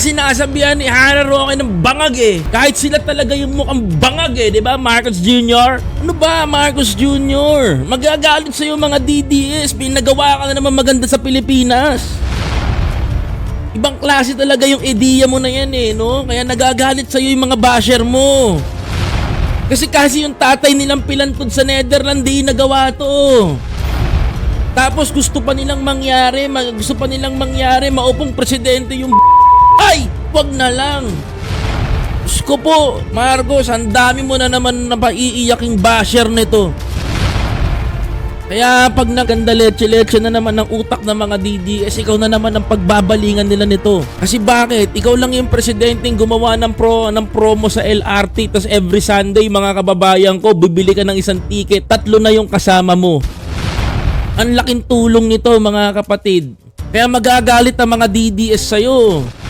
sinasabihan ni Hara Roque ng bangag eh. Kahit sila talaga yung mukhang bangag eh, di ba Marcos Jr.? Ano ba Marcos Jr.? Magagalit sa'yo mga DDS, pinagawa ka na naman maganda sa Pilipinas. Ibang klase talaga yung ideya mo na yan eh, no? Kaya nagagalit sa'yo yung mga basher mo. Kasi yung tatay nilang pilantod sa Netherlands, di nagawa to. Tapos gusto pa nilang mangyari, maupong presidente yung ay, wag na lang. Diyos ko po, Marcos, ang dami mo na naman na paiiyaking basher nito. Kaya pag naganda leche-leche na naman ng utak ng mga DDS, ikaw na naman ang pagbabalingan nila nito. Kasi bakit? Ikaw lang yung presidenteng gumawa ng promo sa LRT, tas every Sunday mga kababayan ko, bibili ka ng isang ticket, 3 na yung kasama mo. Ang laking tulong nito mga kapatid. Kaya magagalit ang mga DDS sa'yo.